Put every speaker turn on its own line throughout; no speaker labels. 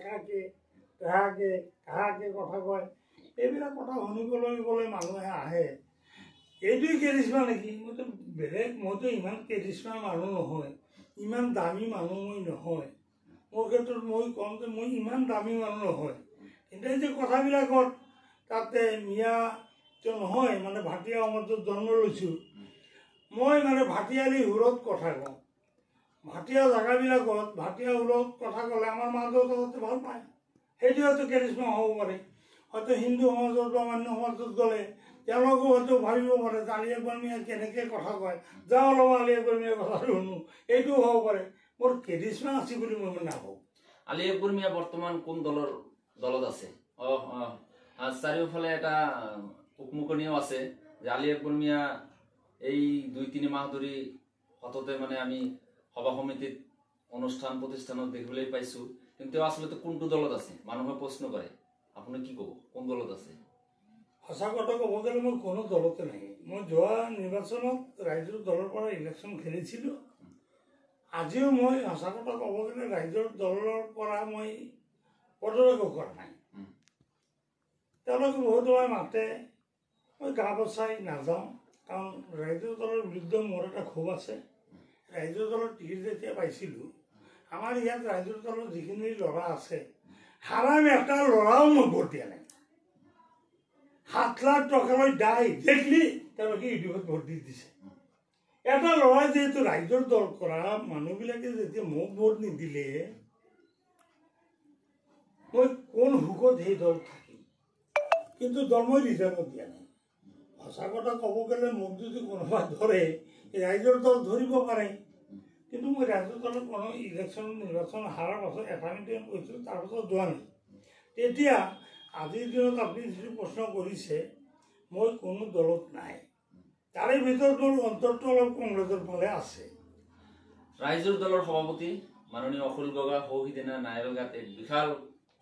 একাকে তেহাকে কাহাকে কথা কয় এইবিলাক কথা শুনিবলৈ গ'লে মানুহে আহে। এইটোৱেই কেৰিছমা নেকি? মইতো বেলেগ, মইতো ইমান কেৰিছমা মানুহ নহয়, ইমান দামী মানুহ মই নহয়। মোৰ ক্ষেত্ৰত মই ক'ম যে মই ইমান দামী মানুহ নহয়, কিন্তু এই যে কথাবিলাকত তাতে মিয়াটো নহয়, মানে ভাটিয়া সমাজত জন্ম লৈছোঁ মই, মানে ভাটিয়ালি সুৰত কথা কওঁ। ভাটিয়া জেগাবিলাকত ভাটিয়া সুৰত কথা ক'লে আমাৰ মা দেউতাহঁতে ভাল পায়। সেইটো হয়তো কেৰিছমা হ'ব পাৰে। হয়তো হিন্দু সমাজত বা অন্য সমাজত গ'লে তেওঁলোকেও হয়তো ভাবিব পাৰে যে আলি আকবৰ মিয়াই কেনেকৈ কথা কয়, যাওঁ অলপ আলি আকবৰ মিয়াৰ কথাটো শুনো, এইটোও হ'ব পাৰে। মোৰ কেৰিছমা আছে বুলি মই নাভাবোঁ।
আলি আকবৰ মিয়া বৰ্তমান কোন দলত আছে? চাৰিওফালে এটা উকমুকনিও আছে যে আলি আকবৰ মিয়া এই 2-3 মাহ ধৰি সততে মানে আমি সভা সমিতিত অনুষ্ঠান প্ৰতিষ্ঠানত দেখিবলৈ পাইছোঁ, কিন্তু তেওঁ আচলতে কোনটো দলত আছে মানুহে প্ৰশ্ন কৰে। আপুনি কি ক'ব, কোন দলত আছে?
সঁচা কথা ক'ব গ'লে মই কোনো দলতে নাই। মই যোৱা নিৰ্বাচনত ৰাইজৰ দলৰ পৰা ইলেকশ্যন খেলিছিলোঁ। আজিও মই সঁচা কথা ক'ব গ'লে ৰাইজৰ দলৰ পৰা মই পদত্যাগ কৰা নাই। তেওঁলোকে বহুত সময় মাতে, মই গা বচাই নাযাওঁ, কাৰণ ৰাইজৰ দলৰ বিৰুদ্ধে মোৰ এটা ক্ষোভ আছে। ৰাইজৰ দলৰ টিকেট যেতিয়া পাইছিলোঁ, আমাৰ ইয়াত ৰাইজৰ দলৰ যিখিনি ল'ৰা আছে, হাৰাম এটা ল'ৰাও মই ভোট দিয়া নাই। 7 লাখ টকালৈ ডাইৰেক্টলি তেওঁলোকে ইউটিউবত ভোট দি দিছে। এটা ল'ৰাই যিহেতু ৰাইজৰ দল কৰা মানুহবিলাকে যেতিয়া মোক ভোট নিদিলে, মই কোন সুখত সেই দল থাকিম? কিন্তু দল মই ৰিজাৰ্ভত দিয়া নাই। সঁচা কথা ক'ব গ'লে মোক যদি কোনোবাই ধৰে, ৰাইজৰ দল ধৰিব পাৰে, কিন্তু মই ৰাইজৰ দলত কোনো নিৰ্বাচন হাৰাৰ পাছত এটা মিটিং কৰিছিলোঁ, তাৰপাছত যোৱা নাই। তেতিয়া আজিৰ দিনত আপুনি যিটো প্ৰশ্ন কৰিছে, মই কোনো দলত নাই। তাৰে ভিতৰত মোৰ অন্তৰটো অলপ কংগ্ৰেছৰ ফালে আছে।
ৰাইজৰ দলৰ সভাপতি মাননীয় অখিল গগৈ সৌসিদিনা নাইৰগাঁত এক বিশাল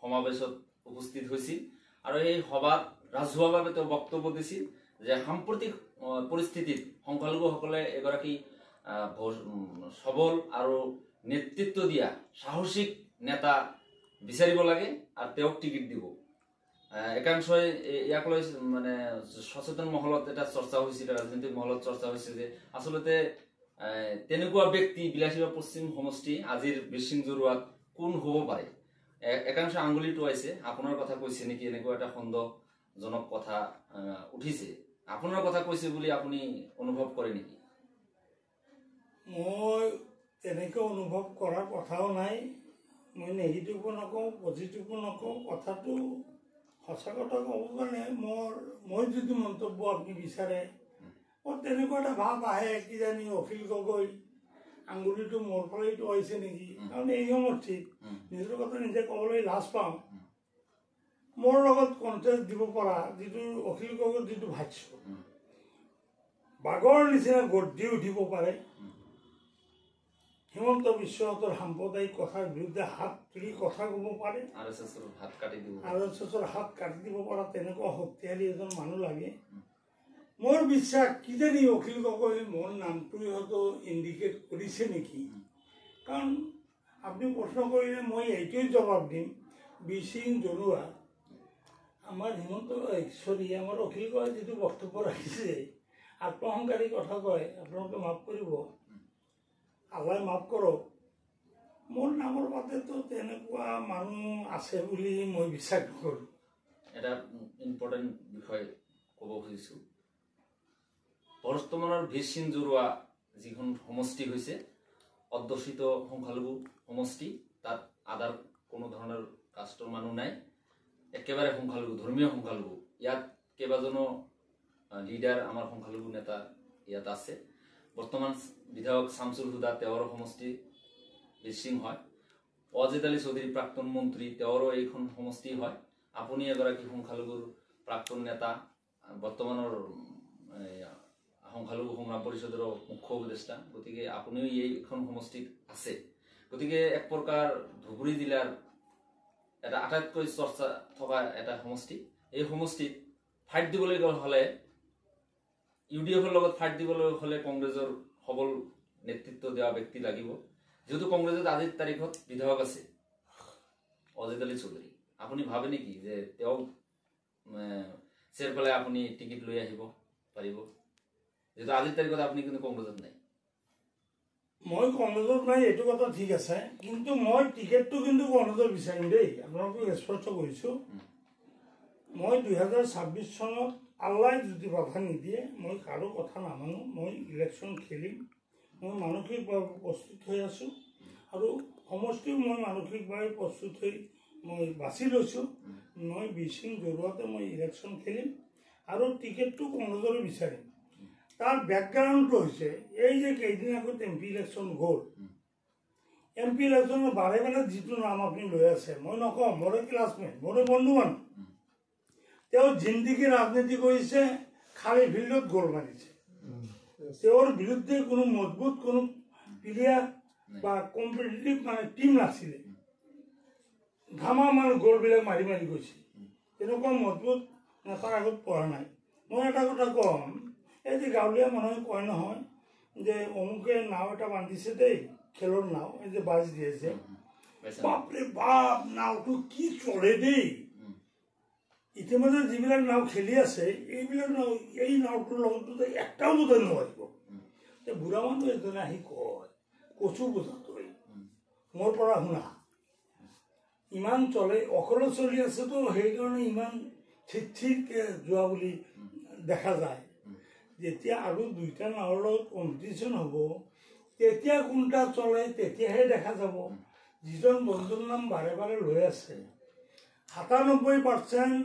সমাৱেশত উপস্থিত হৈছিল আৰু এই সভাত ৰাজহুৱাভাৱে তেওঁ বক্তব্য দিছিল যে সাম্প্ৰতিক পৰিস্থিতিত সংখ্যালঘুসকলে এগৰাকী সবল আৰু নেতৃত্ব দিয়া সাহসিক নেতা বিচাৰিব লাগে আৰু তেওঁক টিকেট দিব। একাংশই ইয়াক লৈ মানে সচেতন মহলত এটা চৰ্চা হৈছিল, ৰাজনৈতিক মহলত চৰ্চা হৈছিল যে আচলতে তেনেকুৱা ব্যক্তি বিলাসীবা পশ্চিম সমষ্টি আজিৰ বীৰসিং জৰুৱাত কোন হ'ব পাৰে। একাংশ আঙুলি টোৱাইছে, আপোনাৰ কথা কৈছে নেকি, এনেকুৱা এটা সন্দেহজনক কথা উঠিছে। আপোনাৰ কথা কৈছে বুলি আপুনি অনুভৱ কৰে নেকি?
মই তেনেকৈ অনুভৱ কৰাৰ কথাও নাই। মই নেগেটিভো নকওঁ, পজিটিভো নকওঁ। কথাটো সঁচা কথা ক'ব গ'লে মই যদি মন্তব্য আপুনি বিচাৰে, মোৰ তেনেকুৱা এটা ভাৱ আহে কিজানি অখিল গগৈ আঙুলিটো মোৰ ফালে টোৱাইছে নেকি। কাৰণ এই সমষ্টিত নিজৰ কথা নিজে ক'বলৈ লাজ পাওঁ। মোৰ লগত কণ্টেষ্ট দিব পৰা যিটো অখিল গগৈৰ যিটো ভাষ্য, বাঘৰ নিচিনা গৰ্জি উঠিব পাৰে, হিমন্ত বিশ্ব শৰ্মাৰ সাম্প্ৰদায়িক কথাৰ বিৰুদ্ধে হাত তুলি কথা ক'ব পাৰে,
RSSৰ হাত কাটি দিব পৰা তেনেকুৱা শক্তিশালী এজন মানুহ লাগে। মোৰ বিশ্বাস কিজানি অখিল গগৈ মোৰ নামটো হয়তো ইণ্ডিকেট কৰিছে নেকি। কাৰণ আপুনি প্ৰশ্ন কৰিলে মই এইটোৱেই জবাব দিম, বীৰসিং জৰুৱা আমাৰ আমাৰ অখিল গগৈ যিটো বক্তব্য ৰাখিছে, আত্মসংকাৰী কথা কয়, আপোনালোকে মাফ কৰিব, আল্লাই মাফ কৰক। মোৰ নামৰ বাবেতো তেনেকুৱা মানুহ আছে বুলি মই বিশ্বাস নকৰোঁ। এটা ইম্পৰ্টেণ্ট বিষয় ক'ব খুজিছোঁ, বৰ্তমানৰ বীৰসিং জৰুৱা যিখন সমষ্টি হৈছে অধ্যুষিত সংখ্যালঘু সমষ্টি, তাত আদাৰ কোনো ধৰণৰ কাষ্টৰ মানুহ নাই, একেবাৰে সংখ্যালঘু, ধৰ্মীয় সংখ্যালঘু। ইয়াত কেইবাজনো লিডাৰ আমাৰ সংখ্যালঘু নেতা ইয়াত আছে। বৰ্তমান বিধায়ক শামছুল হুদা তেওঁৰ সমষ্টি বীৰসিং হয়, ৱাজেদ আলী চৌধুৰী প্ৰাক্তন মন্ত্ৰী তেওঁৰো এইখন সমষ্টি হয়। আপুনি এগৰাকী সংখ্যালঘুৰ প্ৰাক্তন নেতা, বৰ্তমানৰ সংখ্যালঘু সংগ্ৰাম পৰিষদৰ মুখ্য উপদেষ্টা, গতিকে আপুনিও এইখন সমষ্টিত আছে। গতিকে এক প্ৰকাৰ ধুবুৰী জিলাৰ এটা আটাইতকৈ চৰ্চা থকা এটা সমষ্টি। এই সমষ্টিত ফাইট দিবলৈ হ'লে, UDFৰ লগত ফাইট দিবলৈ হ'লে কংগ্ৰেছৰ সবল নেতৃত্ব দিয়া ব্যক্তি লাগিব, যেহেতু কংগ্ৰেছত আজিৰ তাৰিখত বিধায়ক আছে। অজিত আলী চৌধুৰী আপুনি ভাবে নেকি যে তেওঁক চেৰ পেলাই আপুনি টিকেট লৈ আহিব পাৰিব যেহেতু আজিৰ তাৰিখত আপুনি কিন্তু কংগ্ৰেছত নাই
মই কংগ্ৰেছত নাই এইটো কথা ঠিক আছে কিন্তু মই টিকেটটো কিন্তু কংগ্ৰেছৰ বিচাৰিম দেই আপোনালোকক স্পষ্ট কৰিছোঁ মই 2026 চনত আল্লাই যদি বাধা নিদিয়ে মই কাৰো কথা নামানো মই ইলেকশ্যন খেলিম মই মানসিকভাৱে প্ৰস্তুত হৈ আছোঁ আৰু সমষ্টিও মই মানসিকভাৱে প্ৰস্তুত হৈ মই বাছি লৈছোঁ মই বিচিং জৰুৱাতে মই ইলেকশ্যন খেলিম আৰু টিকেটটো কংগ্ৰেছৰে বিচাৰিম তাৰ বেকগ্ৰাউণ্ডটো হৈছে এই যে কেইদিন আগত MP ইলেকশ্যন গ'ল MP ইলেকশ্যনৰ বাৰে বাৰে যিটো নাম আপুনি লৈ আছে মই নকওঁ মোৰে ক্লাছমেট মোৰে বন্ধু বান্ধৱ তেওঁ জিন্দিগী ৰাজনীতি কৰিছে খালী ফিল্ডত গ'ল মাৰিছে তেওঁৰ বিৰুদ্ধে কোনো মজবুত কোনো প্লেয়াৰ বা কম্পিটিটিভ মানে টিম নাছিলে ধামা মানে গ'লবিলাক মাৰি মাৰি গৈছে তেনেকুৱা মজবুত নেতাৰ আগত পৰা নাই মই এটা কথা ক'ম এই যে গাঁৱলীয়া মানুহে কয় নহয় যে অমুকে নাও এটা বান্ধিছে দেই খেলৰ নাও এই যে বাজ দিয়ে যে বাপৰে বাপ নাওটো কি চলে দেই ইতিমধ্যে যিবিলাক নাও খেলি আছে এইবিলাক নাও এই নাওটোৰ লগতো একটাও বোধহয় নোৱাৰিব বুঢ়া মানুহ এজনে আহি কয় কচু বোজাতৈ মোৰ পৰা শুনা ইমান চলে অকলে চলি আছেতো সেইকাৰণে ইমান ঠিককে যোৱা বুলি দেখা যায় যেতিয়া আৰু দুইটা নাৱৰ লগত কম্পিটিশ্যন হ'ব তেতিয়া কোনটা চলে তেতিয়াহে দেখা যাব যিজন বন্ধুৰ নাম বাৰে বাৰে লৈ আছে 97%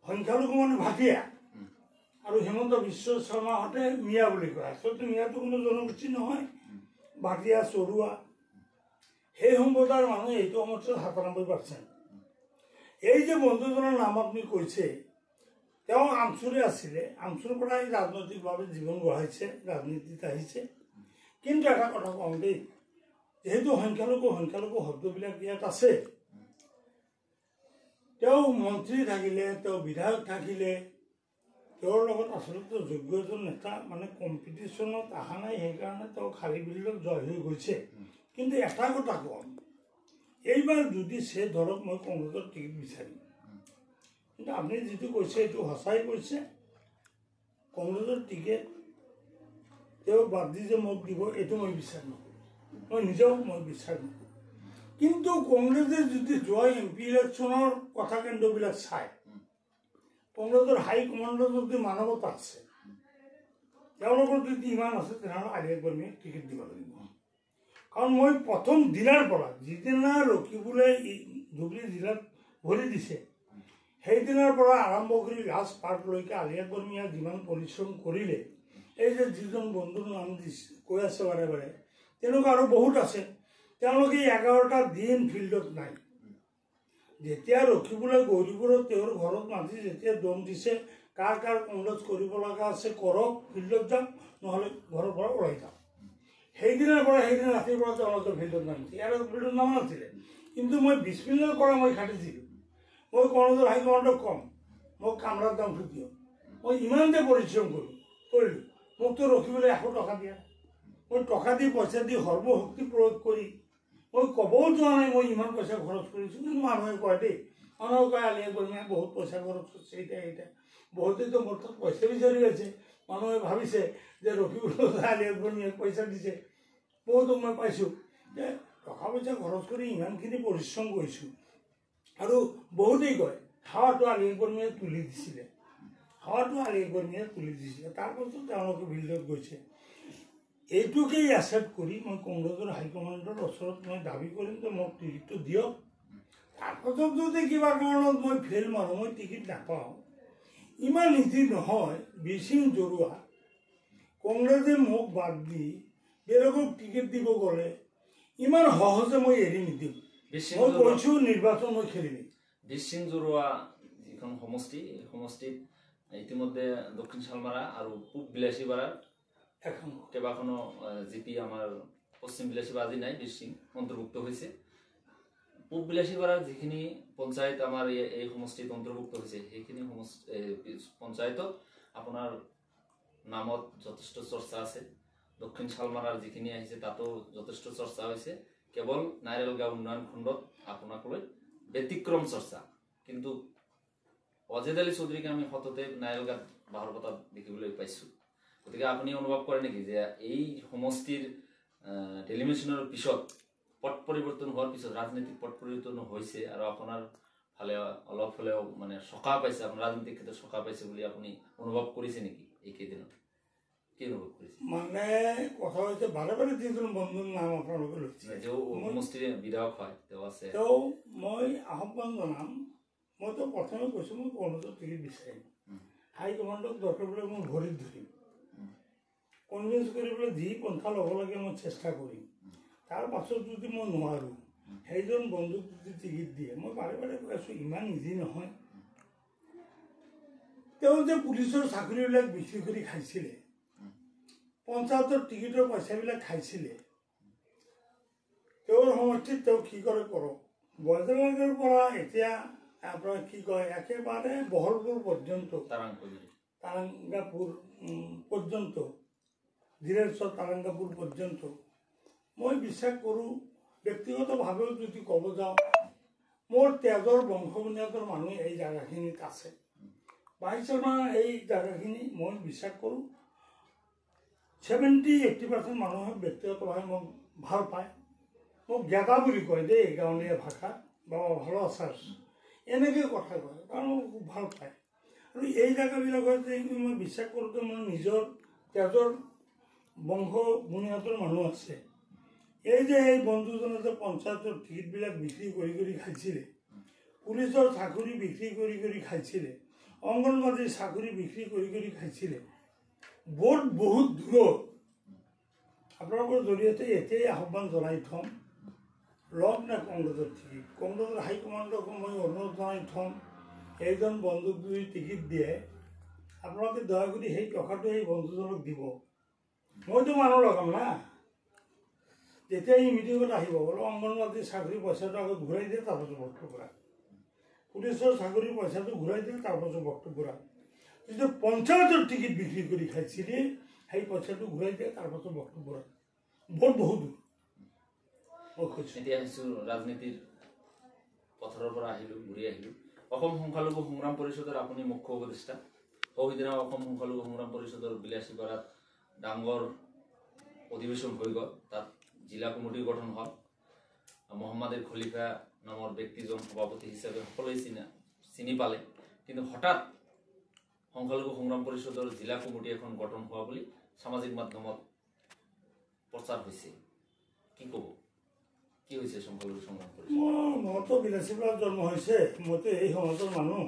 সংখ্যালঘু মানে ভাটিয়া আৰু হিমন্ত বিশ্ব শৰ্মাহঁতে মিয়া বুলি কয় আচলতে মিয়াটো কোনো জনগোষ্ঠী নহয় ভাটিয়া চৰুৱা সেই সম্প্ৰদায়ৰ মানুহ এইটো সমষ্টিত 97%। এই যে বন্ধুজনৰ নাম আপুনি কৈছে তেওঁ আমচুৰে আছিলে আমচুৰ পৰাই ৰাজনৈতিকভাৱে জীৱন গঢ়াইছে ৰাজনীতিত আহিছে কিন্তু এটা কথা কওঁ দেই যেহেতু সংখ্যালঘু শব্দবিলাক ইয়াত আছে তেওঁ মন্ত্ৰী থাকিলে তেওঁ বিধায়ক থাকিলে তেওঁৰ লগত আচলতে যোগ্য এজন নেতা মানে কম্পিটিশ্যনত অহা নাই সেইকাৰণে তেওঁ খালী ফিল্ডত জয় হৈ গৈছে কিন্তু এটা কথা কম এইবাৰ যদি সে ধৰক মই কংগ্ৰেছৰ টিকেট বিচাৰিম কিন্তু আপুনি যিটো কৈছে এইটো সঁচাই কৈছে কংগ্ৰেছৰ টিকেট তেওঁ বাদ দি যে মোক দিব এইটো মই বিচাৰ নকৰোঁ মই নিজেও মই বিচাৰ নকৰোঁ কিন্তু কংগ্ৰেছে যদি যোৱা MP ইলেকশ্যনৰ কথা কেন্দ্ৰবিলাক চায় কংগ্ৰেছৰ হাইকমাণ্ডৰ যদি মানৱতা আছে তেওঁলোকৰ যদি ইমান আছে তেনেহ'লে আলি আকবৰমীয়ে টিকেট দিব লাগিব কাৰণ মই প্ৰথম দিনাৰ পৰা যিদিনা ৰখিবলৈ ধুবুৰী জিলাত ভৰি দিছে সেইদিনাৰ পৰা আৰম্ভ কৰি লাষ্ট পাৰ্টলৈকে আলি আকবৰমীয়ে যিমান পৰিশ্ৰম কৰিলে এই যে যিজন বন্ধুৰ নাম কৈ আছে বাৰে বাৰে তেনেকুৱা আৰু বহুত আছে তেওঁলোকে 11টা দিন ফিল্ডত নাই যেতিয়া ৰখিবলৈ গৌৰীপুৰত তেওঁৰ ঘৰত মাতি যেতিয়া দম দিছে কাৰ কাৰ কংগ্ৰেছ কৰিব লগা আছে কৰক ফিল্ডত যাওক নহ'লে ঘৰৰ পৰা ওলাই যাওক সেইদিনাৰ পৰা সেইদিনা ৰাতিৰ পৰা তেওঁলোকে ফিল্ডত নামিছে ইয়াৰ ফিল্ডত নামা নাছিলে কিন্তু মই 20 মিনিটৰ পৰা মই খাটিছিলোঁ মই কংগ্ৰেছৰ হাইকমাণ্ডক কম মোক কামৰাৰ দামটো দিয়ক মই ইমান যে পৰিশ্ৰম কৰিলোঁ মোকতো ৰখিবলৈ 100 টকা দিয়া মই টকা দি পইচা দি সৰ্বশক্তি প্ৰয়োগ কৰি মই ক'বও যোৱা নাই মই ইমান পইচা খৰচ কৰিছোঁ কিন্তু মানুহে কয় দেই মানুহে কয় আলি আকবৰমীয়ে বহুত পইচা খৰচ কৰিছে এতিয়া বহুতেতো মোৰ তাত পইচা বিচাৰি আছে মানুহে ভাবিছে যে ৰখিবলৈ আলি আকবৰমীয়ে পইচা দিছে বহুতো মই পাইছোঁ যে টকা পইচা খৰচ কৰি ইমানখিনি পৰিশ্ৰম কৰিছোঁ আৰু বহুতেই কয় হাৱাটো আলি আকবৰমীয়ে তুলি দিছিলে তাৰপাছত তেওঁলোকে ফিল্ডত গৈছে এইটোকেই একচেপ্ট কৰি মই কংগ্ৰেছৰ হাইকমাণ্ডৰ ওচৰত মই দাবী কৰিম যে মোক টিকেটটো দিয়ক তাৰপাছত যদি কিবা কাৰণত মই ফেইল মাৰোঁ মই টিকেট নাপাওঁ ইমান ইজি নহয় বিচিং জৰুৱা কংগ্ৰেছে মোক বাদ দি বেলেগক টিকেট দিব গ'লে ইমান সহজে মই এৰি নিদিম মই কৈছোঁ নিৰ্বাচন মই খেলিম
বিচিং জৰুৱা যিখন সমষ্টি এই সমষ্টিত ইতিমধ্যে দক্ষিণ শালমাৰা আৰু পূব বিলাসীপাৰাৰ কেইবাখনো জিপি আমাৰ পশ্চিম বিলাসীপাৰা আজি নাই বিচিং অন্তৰ্ভুক্ত হৈছে পূব বিলাসীপাৰাৰ যিখিনি পঞ্চায়ত আমাৰ এই সমষ্টিত অন্তৰ্ভুক্ত হৈছে সেইখিনি পঞ্চায়তত আপোনাৰ নামত যথেষ্ট চৰ্চা আছে দক্ষিণ শালমাৰাৰ যিখিনি আহিছে তাতো যথেষ্ট চৰ্চা হৈছে কেৱল নাইৰেল গাঁও উন্নয়ন খণ্ডত আপোনাক লৈ ব্যতিক্ৰম চৰ্চা, কিন্তু অজেদ আলী চৌধুৰীকে আমি সততে নাইলগাত বাহৰ পতাত দেখিবলৈ পাইছোঁ। গতিকে আপুনি অনুভৱ কৰে নেকি যে এই সমষ্টিৰ ডেলিমিনেশ্যনৰ পিছত পট পৰিৱৰ্তন হোৱাৰ পিছত ৰাজনৈতিক পট পৰিৱৰ্তন হৈছে আৰু আপোনাৰ ফালে অলপ হ'লেও মানে সকাহ পাইছে, আপোনাৰ ৰাজনৈতিক ক্ষেত্ৰত সকাহ পাইছে বুলি আপুনি অনুভৱ কৰিছে নেকি এইকেইদিনত? কি অনুভৱ কৰিছে?
মানে কথা হৈছে বাৰে বাৰে যিজন বন্ধুৰ নাম আপোনালোকে লৈছে,
তেওঁ সমষ্টিৰ বিধায়ক হয়, তেওঁ আছে।
তেওঁ মই আহ্বান জনাম, মইতো প্ৰথমে কৈছোঁ মই কংগ্ৰেছৰ টিকেট বিচাৰিম, হাইকমাণ্ডক দৰকাৰ পৰিলে মই ভৰিত ধৰিম, কনভিন্স কৰিবলৈ যি পন্থা ল'ব লাগে মই চেষ্টা কৰিম। তাৰ পাছত যদি মই নোৱাৰোঁ, সেইজন বন্ধুক যদি টিকেট দিয়ে, মই বাৰে বাৰে কৈ আছোঁ ইমান ইজি নহয়। তেওঁ যে পুলিচৰ চাকৰিবিলাক বিক্ৰী কৰি খাইছিলে, পঞ্চায়তৰ টিকেটৰ পইচাবিলাক খাইছিলে, তেওঁৰ সমষ্টিত তেওঁ কি কৰে কৰক। বৰজেংৰ পৰা এতিয়া আপোনাৰ কি কয় একেবাৰে বহলপুৰ পৰ্যন্ত, তাৰাংগাপুৰ পৰ্যন্ত, ধীৰেশ্বৰ তাৰাংগাপুৰ পৰ্যন্ত মই বিশ্বাস কৰোঁ, ব্যক্তিগতভাৱেও যদি ক'ব যাওঁ, মোৰ তেজৰ বংশ বুনিয়াদৰ মানুহ এই জেগাখিনিত আছে। বাইছনা এই জেগাখিনি মই বিশ্বাস কৰোঁ 70-80% মানুহে ব্যক্তিগতভাৱে মোক ভাল পায়, মোক গেদা বুলি কয় দেই গাঁৱলীয়া ভাষাত, বাবা ভালো আছাৰ এনেকৈ কথা কয়, কাৰণ মোক খুব ভাল পায়। আৰু এই জেগাবিলাকত মই বিশ্বাস কৰোঁ যে মোৰ নিজৰ তেজৰ বংশ বুনিয়াদৰ মানুহ আছে। এই যে এই বন্ধুজনে যে পঞ্চায়তৰ টিকেটবিলাক বিক্ৰী কৰি খাইছিলে, পুলিচৰ চাকৰি বিক্ৰী কৰি খাইছিলে, অংগনবাদীৰ চাকৰি বিক্ৰী কৰি খাইছিলে, ভোট বহুত দূৰত। আপোনালোকৰ জৰিয়তে এতিয়াই আহ্বান জনাই থ'ম, লগ নে কংগ্ৰেছৰ টিকেট, কংগ্ৰেছৰ হাইকমাণ্ডক মই অনুৰোধ জনাই থ'ম, এইজন বন্ধুক যদি টিকেট দিয়ে আপোনালোকে দয়া কৰি সেই টকাটো সেই বন্ধুজনক দিব। মইতো মানুহ লগাম না, যেতিয়া এই মিটিঙত আহিব বোলো অংগনবাদীৰ চাকৰি পইচাটো আগত ঘূৰাই দিয়ে, তাৰপাছত ভোটটো কৰা, পুলিচৰ চাকৰিৰ পইচাটো ঘূৰাই দিয়ে, তাৰপাছত ভোটটো কৰা, যিটো পঞ্চায়তৰ টিকেট বিক্ৰী কৰি খাইছিলে সেই পইচাটো ঘূৰাই দিয়ে, তাৰপাছত ভোটটো কৰা। ভোট বহুত দূৰ।
এতিয়া আহিছোঁ ৰাজনীতিৰ পথাৰৰ পৰা আহিলোঁ, ঘূৰি আহিলোঁ। অসম সংখ্যালঘু সংগ্ৰাম পৰিষদৰ আপুনি মুখ্য উপদেষ্টা। সৌদিনা অসম সংখ্যালঘু সংগ্ৰাম পৰিষদৰ বিলাসীপাৰাত ডাঙৰ অধিৱেশন হৈ গ'ল, তাত জিলা কমিটি গঠন হ'ল। মহম্মদ খলিফা নামৰ ব্যক্তিজন সভাপতি হিচাপে সকলোৱে চিনি পালে, কিন্তু হঠাৎ সংখ্যালঘু সংগ্ৰাম পৰিষদৰ জিলা কমিটি এখন গঠন হোৱা বুলি সামাজিক মাধ্যমত প্ৰচাৰ হৈছে। কি ক'ব, কি হৈছে সংখ্যালঘু সংগ্ৰাম পৰিষদ?
মইতো বিলাসীপাৰাত জন্ম হৈছে, মইতো এই সমাজৰ মানুহ।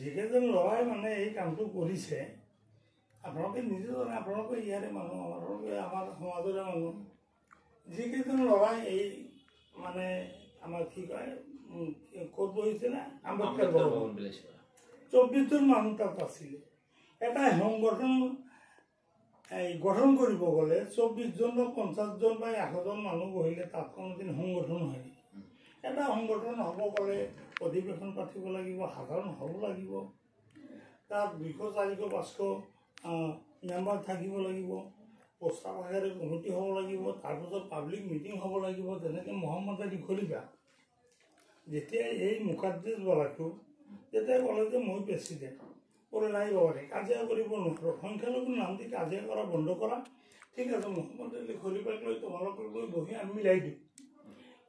যিকেইজন ল'ৰাই মানে এই কামটো কৰিছে আপোনালোকে নিজে জানে, আপোনালোকে ইয়াৰে মানুহ, আপোনালোকে আমাৰ সমাজৰে মানুহ। যিকেইজন ল'ৰাই এই মানে আমাৰ কি কয় ক'ত বহিছিলে আম্বেদকাৰ ভৱন, 24জন মানুহ তাত আছিলে। এটা সংগঠন গঠন কৰিব গ'লে 24জন বা 50জন বা 100জন মানুহ বহিলে তাত কোনোদিন সংগঠন হয় নেকি? এটা সংগঠন হ'ব গ'লে অধিৱেশন পাতিব লাগিব, সাধাৰণ হ'ব লাগিব, তাত 200-400-500 মেম্বাৰ থাকিব লাগিব, প্ৰস্তাৱ আকাৰে কমিটি হ'ব লাগিব, তাৰপিছত পাব্লিক মিটিং হ'ব লাগিব। যেনেকৈ মহম্মদ আলী খলিফা যেতিয়া এই মুখাদ্দেছ বলাটো তেতিয়া ক'লে যে মই প্ৰেচিডেণ্ট, ক'লে নাই বাবাৰে কাজিয়া কৰিব নোৱাৰোঁ, সংখ্যালঘুৰ নাম দি কাজিয়া কৰা বন্ধ কৰা, ঠিক আছে মহম্মদ আলী খলিফাক লৈ তোমালোকক লৈ বহি আমি মিলাই দিওঁ।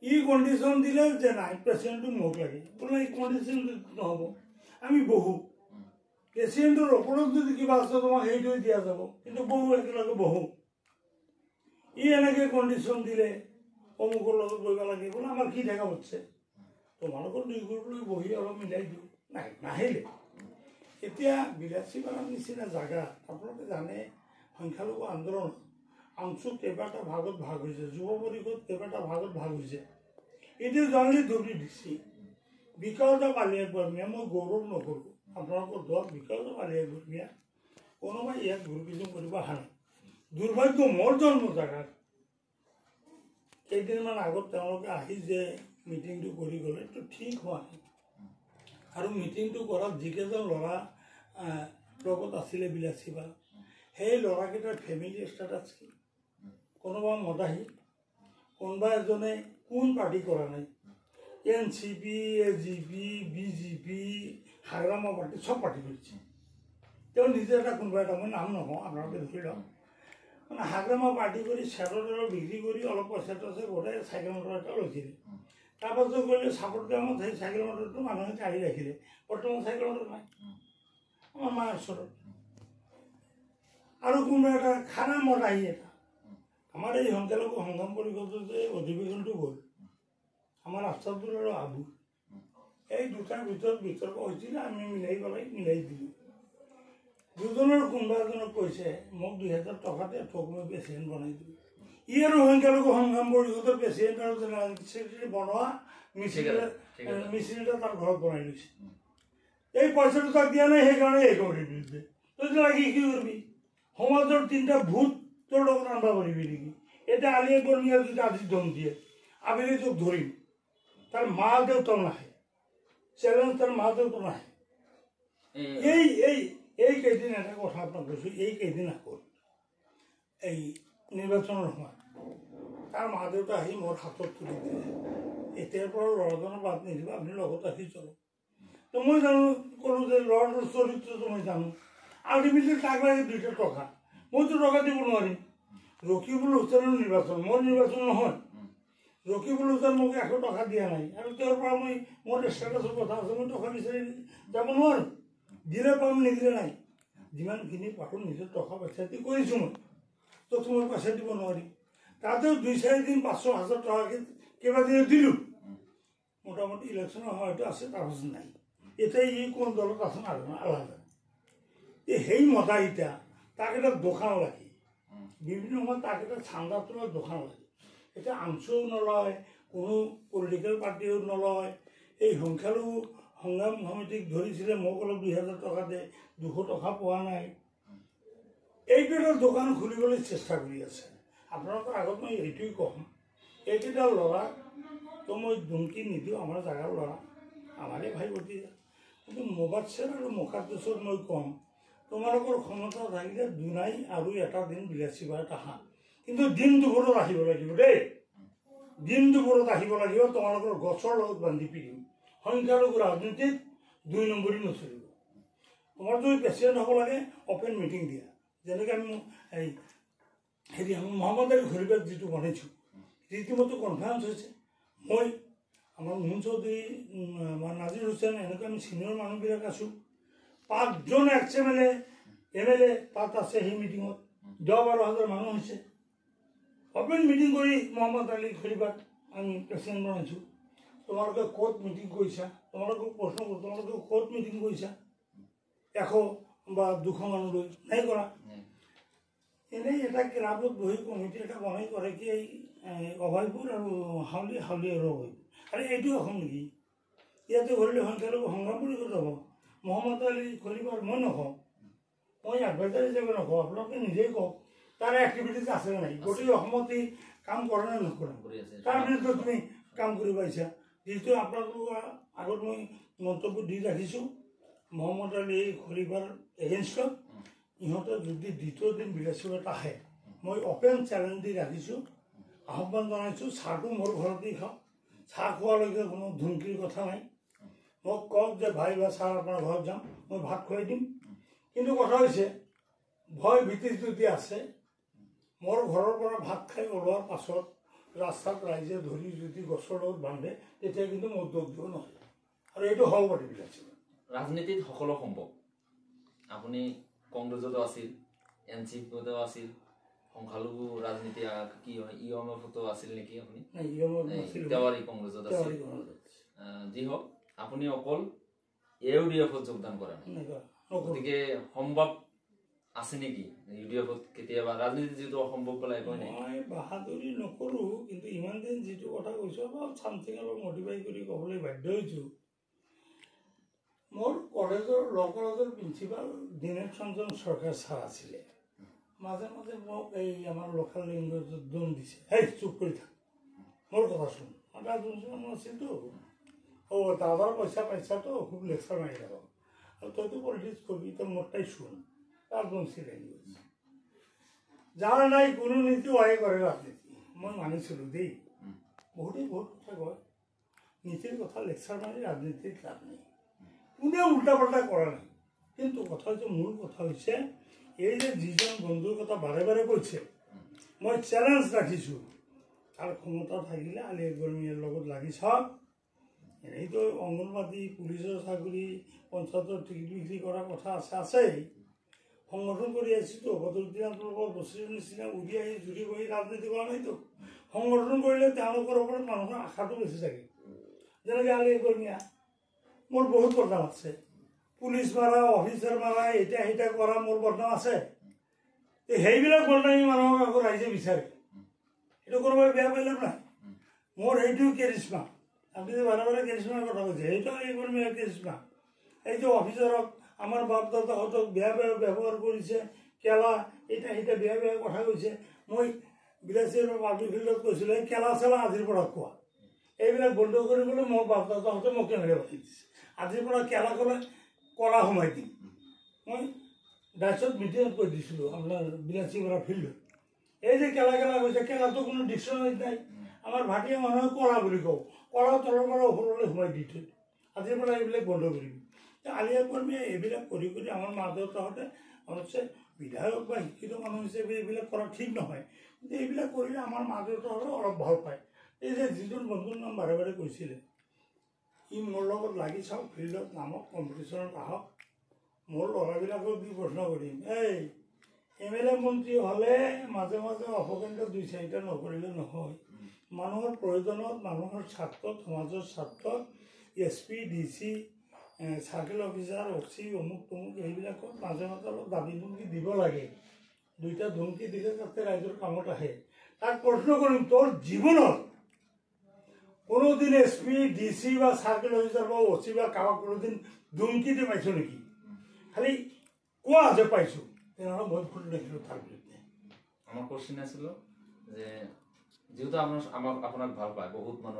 ই কণ্ডিশ্যন দিলে যে নাই প্ৰেচিডেণ্টটো মোক লাগে, বোলে এই কণ্ডিশ্যন নহ'ব, আমি বহোঁ, প্ৰেচিডেণ্টৰ ওপৰত যদি কিবা আছে তোমাক সেইটোৱে দিয়া যাব, কিন্তু বহোঁ একেলগে বহোঁ। ই এনেকৈ কণ্ডিশ্যন দিলে অমুকৰ লগত বহিব লাগে, বোলে আমাৰ কি দেখা পাচ্ছে, তোমালোকৰ দুই গ্ৰুপ লৈ বহি অলপ মিলাই দিওঁ, নাই নাহিলে। এতিয়া বিলাসীপাৰাৰ নিচিনা জেগা আপোনালোকে জানে, সংখ্যালঘু আন্দোলন আংশু কেইবাটা ভাগত ভাগ হৈছে, যুৱ পৰিষদ কেইবাটা ভাগত ভাগ হৈছে। এতিয়া জনলি ধৰি দিছে বিকাউজা কালিয়া বৰ্মীয়া, মই গৌৰৱ নকৰোঁ আপোনালোকৰ দল বিকাউজা কালিয়া বৰ্মীয়া, কোনোবাই ইয়াক গুৰুকিজন কৰিব অহা নাই। দুৰ্ভাগ্য মোৰ জন্ম জেগাত কেইদিনমান আগত তেওঁলোকে আহি যে মিটিংটো কৰি গ'লে, এইটো ঠিক হোৱা নাই। আৰু মিটিংটো কৰাত যিকেইজন ল'ৰা লগত আছিলে বিলাসীপাৰা, সেই ল'ৰাকেইটাৰ ফেমিলি ষ্টেটাছ কি, কোনোবা মদাহী, কোনোবা এজনে কোন পাৰ্টি কৰা নাই, NCP, AGP, BJP, Hagrama party চব পাৰ্টি কৰিছে। তেওঁ নিজে এটা কোনোবা এটা মই নাম নকওঁ, আপোনালোকে ধৰি লওক। মানে হাগ্ৰামা পাৰ্টি কৰি চেয়াৰৰ বিক্ৰী কৰি অলপ পইচা টইচা গোটাই চাইকেল মটৰ এটা লৈছিলে। তাৰপাছত কৰিলে চাপৰ্ট গ্ৰামত সেই চাইকেল মটৰটো মানুহে কাঢ়ি ৰাখিলে। বৰ্তমান চাইকেল মটৰ নাই আমাৰ মাৰ ওচৰত। আৰু কোনোবা এটা খানা মৰাহি এটা আমাৰ এই সংখ্যালঘু সংগ্ৰাম পৰিষদৰ যে অধিৱেশনটো গ'ল, আমাৰ আফতাবুল আৰু আবু এই দুটাৰ ভিতৰত বিতৰ্ক হৈছিলে। আমি মিলাই পেলাই মিলাই দিলোঁ। দুজনৰ কোনোবা এজনক কৈছে মোক 2000 টকাতে ঠগ মই প্ৰেচিডেণ্ট বনাই দিলোঁ। ই আৰু সংখ্যালঘু সংগ্ৰাম পৰিষদৰ প্ৰেচিডেণ্ট আৰু জেনেৰেল ছেক্ৰেটাৰী বনোৱা মিছিল এটা তাৰ ঘৰত বনাই লৈছে। এই পইচাটো তাক দিয়া নাই, সেইকাৰণে এই কৰি দিছে। তই লাগি কি কৰিবি? সমাজৰ 3টা ভূত তোৰ লগত আনিব পাৰিবি নেকি? এতিয়া আলিয়ে বৰ্ণিয়া যদি আজি দম দিয়ে, আবেলি তোক ধৰিম। তাৰ মা দেউতাও নাহে, চেলেঞ্জ তাৰ মা দেউতা নাহে। এই কেইদিন এটা কথা আপোনাক কৈছোঁ, এই কেইদিন আগত এই নিৰ্বাচনৰ সময়ত তাৰ মা দেউতা আহি মোৰ হাতত তুলি দিলে, এতিয়াৰ পৰা ল'ৰাজনৰ বাদ নিদিব, আপুনি লগত আহি চলক। তো মই জানো, ক'লোঁ যে ল'ৰাটোৰ চৰিত্ৰটো মই জানো। আল্টিমেটলি তাক লাগে 2টা টকা। মইতো টকা দিব নোৱাৰিম। ৰকিবুল হুছেইনৰ নিৰ্বাচন, মোৰ নিৰ্বাচন নহয়। ৰকিবুল হুছেইন মোক 100 টকা দিয়া নাই, আৰু তেওঁৰ পৰা মই মোৰ ষ্টেটাছৰ কথা আছে, মই টকা বিচাৰি যাব নোৱাৰোঁ। দিলে পাম, নিদিলে নাই। যিমানখিনি পাৰোঁ নিজৰ টকা পইচা দি কৰিছোঁ মই, তো মই পইচা দিব নোৱাৰিম। তাতেও 2-4 দিন 500-1000 টকাকৈ কেইবাদিনো দিলোঁ। মোটামুটি ইলেকশ্যনৰ সময়টো আছে, তাৰপাছত নাই। এতিয়া ই কোন দলত আছে নাজানো, আলাদা। সেই মতাকেইটা তাক এটা দোকান লাগে, বিভিন্ন সময়ত তাক এটা চান্দা তোলাৰ দোকান লাগে। এতিয়া আমচুও নলয়, কোনো পলিটিকেল পাৰ্টিও নলয়। এই সংখ্যালঘু সংগ্ৰাম সমিতিক ধৰিছিলে, মোক অলপ 2000 টকা দে, 200 টকা পোৱা নাই। এইটো এটা দোকান খুলিবলৈ চেষ্টা কৰি আছে। আপোনালোকৰ আগত মই এইটোৱেই ক'ম, এইকেইটা ল'ৰাকতো মই দুমকি নিদিওঁ, আমাৰ জেগাৰ ল'ৰা, আমাৰে ভাই ভতিজা। কিন্তু মোবাচ্ছেৰ আৰু মোকাদ্দেছত মই ক'ম, তোমালোকৰ ক্ষমতা থাকিলে দুনাই আৰু এটা দিন বিলাসীবাৰত আহা, কিন্তু দিন দুপৰত আহিব লাগিব দেই। দিন দুপৰত আহিব লাগিব, তোমালোকৰ গছৰ লগত বান্ধি পিৰিম। সংখ্যালঘু ৰাজনীতিত 2 নম্বৰী নচলিব। তোমাৰ যদি প্ৰেচিডেণ্ট হ'ব লাগে, অপেন মিটিং দিয়া। যেনেকৈ আমি আমি মহম্মদ আলী খলিফাক যিটো বনাইছোঁ, ৰীতিমতে কনফাৰেঞ্চ হৈছে। মই আমাৰ মুন চৌধুৰী, আমাৰ নাজিৰ হুছেইন, এনেকৈ আমি ছিনিয়ৰ মানুহবিলাক আছোঁ। 5জন MLA তাত আছে সেই মিটিঙত। 10-12 হাজাৰ মানুহ হৈছে। অপেন মিটিং কৰি মহম্মদ আলী খলিফাক আমি প্ৰেচিডেণ্ট বনাইছোঁ। তোমালোকে ক'ত মিটিং কৰিছা? তোমালোকক প্ৰশ্ন কৰোঁ, তোমালোকে ক'ত মিটিং কৰিছা? 100 বা 200 মানুহ লৈ নাই কৰা। এনেই এটা ক্লাবত বহি কমিটি এটা বনাই কৰে কি, এই অভয়পুৰ আৰু হাউলি আৰু অভয়পুৰ। আৰু এইটো অসম নেকি? ইয়াতে কৰিলে সংখ্যালঘু সংগ্ৰাম পৰিষদ হ'ব। মহম্মদ আলী খলিফাৰ মই নকওঁ, মই এডভাইজাৰ হিচাপে নকওঁ, আপোনালোকে নিজেই কওক তাৰ এক্টিভিটিজ আছে নাই, গোটেই অসমত এই কাম কৰে নে নকৰে? তাৰ বিৰুদ্ধে তুমি কাম কৰি পাইছা। যিহেতু আপোনালোকৰ আগত মই মন্তব্য দি ৰাখিছোঁ, মহম্মদ আলী খলিফাৰ এগেইনষ্টত ইহঁতে যদি 2য় দিন বিলাসীবাৰত আহে, মই অপেন চেলেঞ্জ দি ৰাখিছোঁ, আহ্বান জনাইছোঁ। চাহটো মোৰ ঘৰতেই খাওঁ, চাহ খোৱালৈকে কোনো ধমকিৰ কথা নাই। মোক কওক যে ভাই বা ছাৰ আপোনাৰ ঘৰত যাম, মই ভাত খুৱাই দিম। কিন্তু কথা হৈছে, ভয় ভীতি যদি আছে, মোৰ ঘৰৰ পৰা ভাত খাই ওলোৱাৰ পাছত ৰাস্তাত ৰাইজে ধৰি যদি গছৰ লগত বান্ধে, তেতিয়া কিন্তু মোৰ দুখ দিব নহয়। আৰু এইটো হ'ব পাৰি বিলাসীবাদ।
ৰাজনীতিত সকলো সম্ভৱ। আপুনি কংগ্ৰেছতো আছিল, NCPতো আছিল, সংখ্যালঘু ৰাজনীতি কি হয় EMFতো আছিল নেকি আপুনি? তেওৱাৰী কংগ্ৰেছত আছিল। যি হওক, আপুনি অকল UDFত যোগদান কৰা নাই, গতিকে সম্ভৱ আছে নেকি UDFত কেতিয়াবা? ৰাজনীতি যিটো অসম্ভৱ বোলা একো নাই।
মই বাহাদুৰি নকৰোঁ, কিন্তু ইমান দিন যিটো কথা কৈছোঁ অলপ চামথিং অলপ মডিফাই কৰি ক'বলৈ বাধ্য হৈছোঁ। মোৰ কলেজৰ ল কলেজৰ প্ৰিন্সিপাল দিনেশ ৰঞ্জন চৰকাৰ ছাৰ আছিলে। মাজে মাজে মোক এই আমাৰ লোকেল লেংগুৱেজত দম দিছে, হেই চুপ কৰি থাক, মোৰ কথা শুন। এটা যোনজন আছিলতো, দাদাৰ পইচা পাইছাতো, খুব লেকচাৰ মাৰি থাক, আৰু তইতো পলিটিক্স কৰিবি, তই মোৰ তাই শুন। তাৰ বঞ্চি লেংগুৱেজ যাৰ নাই কোনো নীতি আহে কৰে ৰাজনীতি। মই মানিছিলোঁ দেই, বহুতেই বহুত কথা কয়। নীতিৰ কথা লেকচাৰ মাৰি ৰাজনীতিত লাভ নাই, কোনেও উল্টা পাল্টা কৰা নাই। কিন্তু কথা হৈছে, মূল কথা হৈছে এই যে যিজন বন্ধুৰ কথা বাৰে বাৰে কৈছে, মই চেলেঞ্জ ৰাখিছোঁ, তাৰ ক্ষমতা থাকিলে আলি আকবৰ মিয়াৰ লগত লাগি চাওক। এনেইতো অংগনবাদী, পুলিচৰ চাকৰি, পঞ্চায়তৰ টিকেট বিক্ৰী কৰাৰ কথা আছেই। সংগঠন কৰি আহিছোঁতো, বদৰুদ্দিন আপোনালোকৰ বস্তুৰ নিচিনা উৰি আহি জুৰি বহি ৰাজনীতি কৰা নাইতো। সংগঠন কৰিলে তেওঁলোকৰ ওপৰত মানুহৰ আশাটো বেছি থাকে। যেনেকৈ আলি আকবৰ মিয়া, মোৰ বহুত বদনাম আছে, পুলিচ মাৰা, অফিচাৰ মাৰা, এতিয়া সেইটা কৰা মোৰ বদনাম আছে। সেইবিলাক বদনামী মানুহক আকৌ ৰাইজে বিচাৰে, সেইটো কোনোবাই বেয়া পাইলে নাই। মোৰ সেইটো কেৰিশ্মা, আপুনি যে বাৰে বাৰে কেৰিশ্মাৰ কথা কৈছে, সেইটো আলি আকবৰ মিয়াৰ কেৰিশ্মা। এই যে অফিচাৰক, আমাৰ বাপ দাদাহঁতক বেয়া বেয়া ব্যৱহাৰ কৰিছে, কেলা, এতিয়া সেইটা বেয়া বেয়া কথা কৈছে। মই বিলাচীৰ পাব্লিক ফিল্ডত কৈছিলোঁ, এই কেলা চেলা আজিৰ পৰা কোৱা, এইবিলাক বন্ধ কৰিবলৈ মোৰ বাপ দাদাহঁতে মোক কেনেকৈ বাধি দিছে। আজিৰ পৰা কেলা ক'লে কলা সোমাই দিম। মই ডাইচত মিটিঙত কৈ দিছিলোঁ আপোনাৰ বিলাচীপাৰা ফিল্ডত, এই যে কেলা কেলা কৈছে, কেলাটো কোনো ডিকশ্যনাৰীত নাই। আমাৰ ভাটিয়া মানুহে কলা বুলি কওঁ, কলা তলৰ পৰা ওপৰলৈ সোমাই দি থৈ, আজিৰ পৰা এইবিলাক বন্ধ কৰিবি। আলি আকবৰ মিয়াই এইবিলাক কৰি কৰি আমাৰ মা দেউতাহঁতে অৱশ্যে বিধায়ক বা শিক্ষিত মানুহ হিচাপে এইবিলাক কৰা ঠিক নহয়, কিন্তু এইবিলাক কৰিলে আমাৰ মা দেউতাহঁতে অলপ ভাল পায়। এই যে যিজন বন্ধুৰ নাম বাৰে বাৰে কৈছিলে, ই মোৰ লগত লাগি চাওক, ফিল্ডত নামক, কম্পিটিশ্যনত আহক, মোৰ ল'ৰাবিলাকক দি প্ৰশ্ন কৰিম। এই MLA মন্ত্ৰী হ'লে মাজে মাজে অপকেন্দ্ৰ 2-4টা নকৰিলে নহয়। মানুহৰ প্ৰয়োজনত, মানুহৰ স্বাৰ্থত, সমাজৰ স্বাৰ্থত SP, DC, circle officer, OC, অমুক তমুক এইবিলাকত মাজে মাজে অলপ দাবী ধমকি দিব লাগে। 2টা ধমকি দিলে তাতে ৰাইজৰ কামত আহে। তাক প্ৰশ্ন কৰিম, তোৰ জীৱনত কোনোদিন SP, DC বা চাৰ্কেল অফিচাৰ বা OC বা কাৰোবাক কোনোদিন ধমকি দি পাইছোঁ নেকি? খালি কোৱা যে পাইছোঁ, তেনেহ'লে মই ভুল দেখিলোঁ তাৰ বিৰুদ্ধে।
আমাৰ কোৱেশ্যন আছিলোঁ যে যিহেতু আপোনাক ভাল পায় বহুত মানুহ আছে।